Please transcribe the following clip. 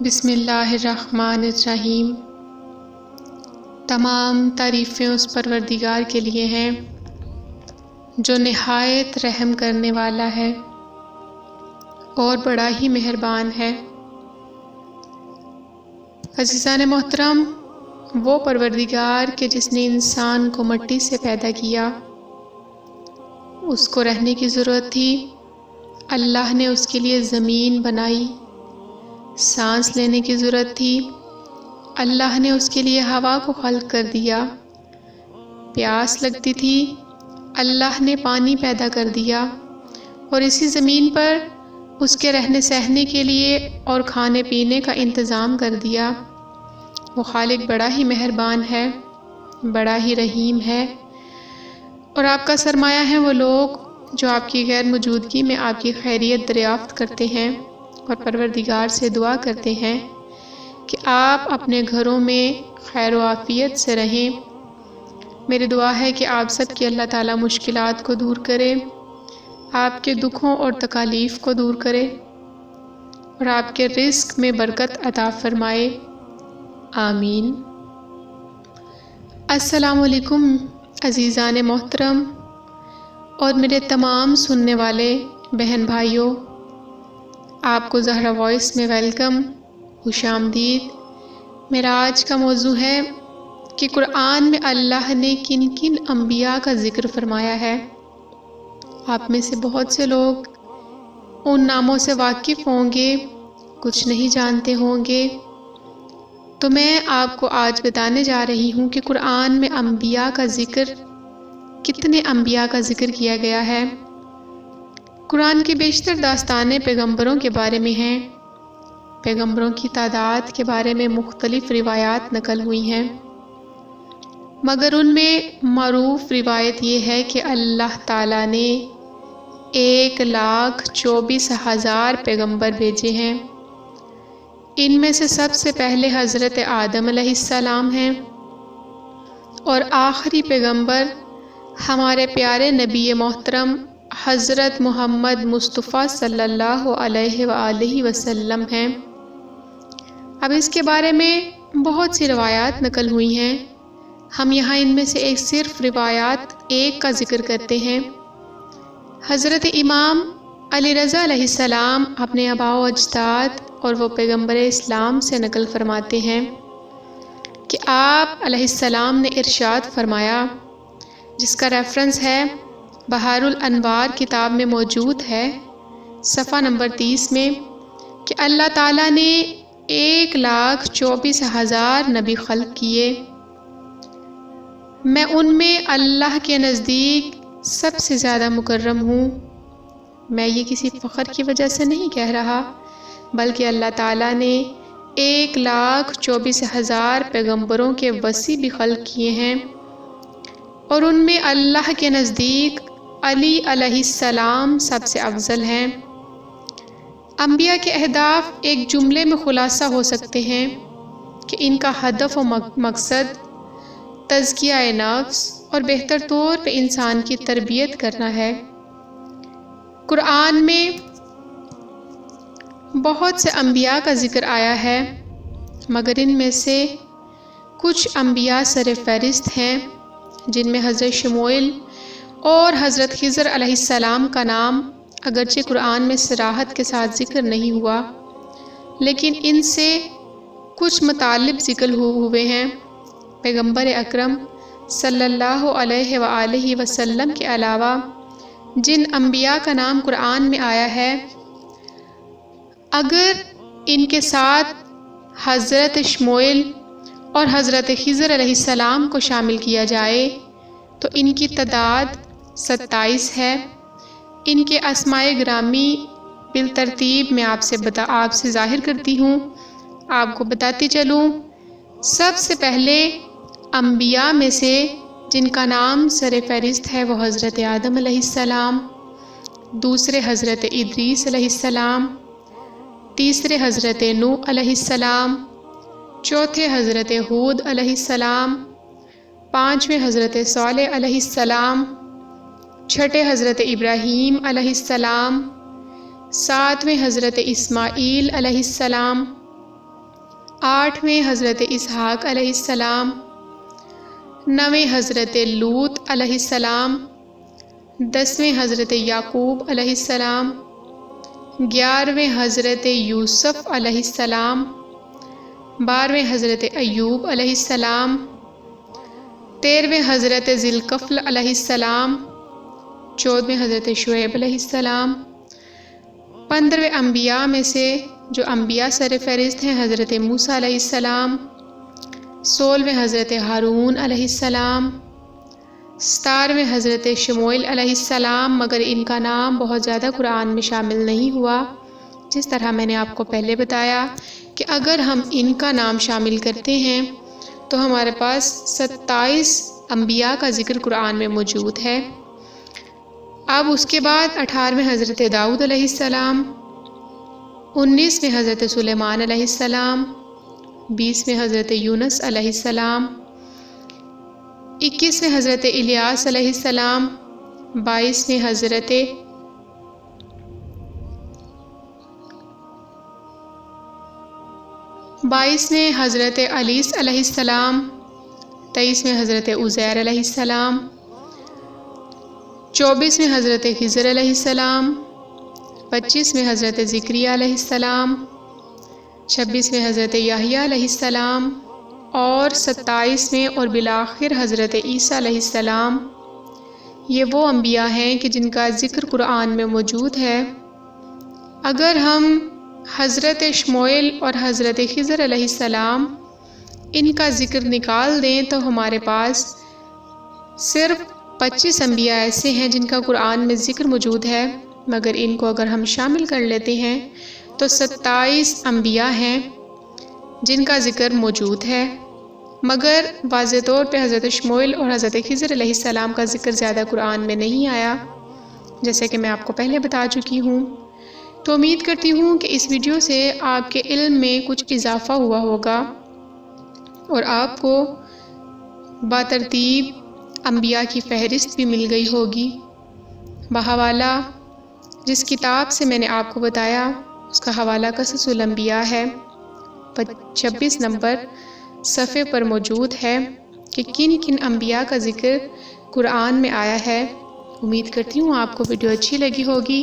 بسم اللہ الرحمن الرحیم۔ تمام تعریفیں اس پروردگار کے لیے ہیں جو نہایت رحم کرنے والا ہے اور بڑا ہی مہربان ہے۔ عزیزان محترم، وہ پروردگار کہ جس نے انسان کو مٹی سے پیدا کیا، اس کو رہنے کی ضرورت تھی، اللہ نے اس کے لیے زمین بنائی، سانس لینے کی ضرورت تھی، اللہ نے اس کے لیے ہوا کو خلق کر دیا، پیاس لگتی تھی، اللہ نے پانی پیدا کر دیا، اور اسی زمین پر اس کے رہنے سہنے کے لیے اور کھانے پینے کا انتظام کر دیا۔ وہ خالق بڑا ہی مہربان ہے، بڑا ہی رحیم ہے، اور آپ کا سرمایہ ہے وہ لوگ جو آپ کی غیر موجودگی میں آپ کی خیریت دریافت کرتے ہیں اور پروردگار سے دعا کرتے ہیں کہ آپ اپنے گھروں میں خیر و عافیت سے رہیں۔ میری دعا ہے کہ آپ سب کی اللہ تعالیٰ مشکلات کو دور کرے، آپ کے دکھوں اور تکالیف کو دور کرے، اور آپ کے رزق میں برکت عطا فرمائے، آمین۔ السلام علیکم عزیزان محترم اور میرے تمام سننے والے بہن بھائیوں، آپ کو زہرا وائس میں ویلکم، خوش آمدید۔ میرا آج کا موضوع ہے کہ قرآن میں اللہ نے کن کن انبیاء کا ذکر فرمایا ہے۔ آپ میں سے بہت سے لوگ ان ناموں سے واقف ہوں گے، کچھ نہیں جانتے ہوں گے، تو میں آپ کو آج بتانے جا رہی ہوں کہ قرآن میں انبیاء کا ذکر، کتنے انبیاء کا ذکر کیا گیا ہے۔ قرآن کی بیشتر داستانیں پیغمبروں کے بارے میں ہیں۔ پیغمبروں کی تعداد کے بارے میں مختلف روایات نقل ہوئی ہیں، مگر ان میں معروف روایت یہ ہے کہ اللہ تعالیٰ نے 1,24,000 پیغمبر بھیجے ہیں۔ ان میں سے سب سے پہلے حضرت آدم علیہ السلام ہیں، اور آخری پیغمبر ہمارے پیارے نبی محترم حضرت محمد مصطفیٰ صلی اللہ علیہ وآلہ وسلم ہیں۔ اب اس کے بارے میں بہت سی روایات نقل ہوئی ہیں، ہم یہاں ان میں سے صرف روایات ایک کا ذکر کرتے ہیں۔ حضرت امام علی رضا علیہ السلام اپنے آباء و اجداد اور وہ پیغمبر اسلام سے نقل فرماتے ہیں کہ آپ علیہ السلام نے ارشاد فرمایا، جس کا ریفرنس ہے بحار الانوار کتاب میں موجود ہے، صفحہ نمبر 30 میں، کہ اللہ تعالیٰ نے 1,24,000 نبی خلق کیے۔ میں ان میں اللہ کے نزدیک سب سے زیادہ مکرم ہوں۔ میں یہ کسی فخر کی وجہ سے نہیں کہہ رہا، بلکہ اللہ تعالیٰ نے 1,24,000 پیغمبروں کے وصی بھی خلق کیے ہیں، اور ان میں اللہ کے نزدیک علی علیہ السلام سب سے افضل ہیں۔ انبیاء کے اہداف ایک جملے میں خلاصہ ہو سکتے ہیں کہ ان کا ہدف و مقصد تزکیہ نفس اور بہتر طور پہ انسان کی تربیت کرنا ہے۔ قرآن میں بہت سے انبیاء کا ذکر آیا ہے، مگر ان میں سے کچھ انبیاء سر فہرست ہیں، جن میں حضرت شموئیل اور حضرت خضر علیہ السلام کا نام اگرچہ قرآن میں صراحت کے ساتھ ذکر نہیں ہوا، لیکن ان سے کچھ مطالب ذکر ہوئے ہیں۔ پیغمبر اکرم صلی اللہ علیہ وآلہ وسلم کے علاوہ جن انبیاء کا نام قرآن میں آیا ہے، اگر ان کے ساتھ حضرت شموئیل اور حضرت خضر علیہ السلام کو شامل کیا جائے تو ان کی تعداد 27 ہے۔ ان کے اسماء گرامی بالترتیب میں آپ سے ظاہر کرتی ہوں، آپ کو بتاتی چلوں۔ سب سے پہلے انبیاء میں سے جن کا نام سر فہرست ہے وہ حضرت آدم علیہ السلام، دوسرے حضرت ادریس علیہ السلام، تیسرے حضرت نوح علیہ السلام، چوتھے حضرت ہود علیہ السلام، پانچویں حضرت صالح علیہ السلام، چھٹے حضرت ابراہیم علیہ السلام، ساتویں حضرت اسماعیل علیہ السلام، 8ویں حضرت اسحاق علیہ السلام، 9ویں حضرت لوط علیہ السلام، 10ویں حضرت یعقوب علیہ السلام، 11ویں حضرت یوسف علیہ السلام، 12ویں حضرت ایوب علیہ السلام، 13ویں حضرت ذی الکفل علیہ السلام، 14ویں حضرت شعیب علیہ السلام، 15ویں انبیاء میں سے جو انبیاء سر فہرست ہیں حضرت موسیٰ علیہ السلام، 16ویں حضرت ہارون علیہ السلام، 17ویں حضرت شموئیل علیہ السلام، مگر ان کا نام بہت زیادہ قرآن میں شامل نہیں ہوا، جس طرح میں نے آپ کو پہلے بتایا کہ اگر ہم ان کا نام شامل کرتے ہیں تو ہمارے پاس 27 انبیاء کا ذکر قرآن میں موجود ہے۔ اب اس کے بعد 18ویں حضرت داؤد علیہ السلام، 19ویں حضرت سلیمان علیہ السلام، 20ویں حضرت یونس علیہ السلام، 21ویں حضرت الیاس علیہ السلام، 22ویں حضرت علیس علیہ السلام، 23ویں حضرت عزیر علیہ السلام، 24ویں حضرت خضر علیہ السلام، 25ویں حضرت زکریا علیہ السلام، 26ویں حضرت یحییٰ علیہ السلام، اور 27ویں اور بالآخر حضرت عیسیٰ علیہ السلام۔ یہ وہ انبیاء ہیں کہ جن کا ذکر قرآن میں موجود ہے۔ اگر ہم حضرت شموئیل اور حضرت خضر علیہ السلام ان کا ذکر نکال دیں تو ہمارے پاس صرف 25 انبیاء ایسے ہیں جن کا قرآن میں ذکر موجود ہے، مگر ان کو اگر ہم شامل کر لیتے ہیں تو 27 انبیاء ہیں جن کا ذکر موجود ہے، مگر واضح طور پہ حضرت شموئیل اور حضرت خضر علیہ السلام کا ذکر زیادہ قرآن میں نہیں آیا، جیسے کہ میں آپ کو پہلے بتا چکی ہوں۔ تو امید کرتی ہوں کہ اس ویڈیو سے آپ کے علم میں کچھ اضافہ ہوا ہوگا اور آپ کو بترتیب انبیاء کی فہرست بھی مل گئی ہوگی۔ بحوالہ جس کتاب سے میں نے آپ کو بتایا اس کا حوالہ قصص الانبیاء ہے، 26 نمبر صفحے پر موجود ہے کہ کن کن انبیاء کا ذکر قرآن میں آیا ہے۔ امید کرتی ہوں آپ کو ویڈیو اچھی لگی ہوگی۔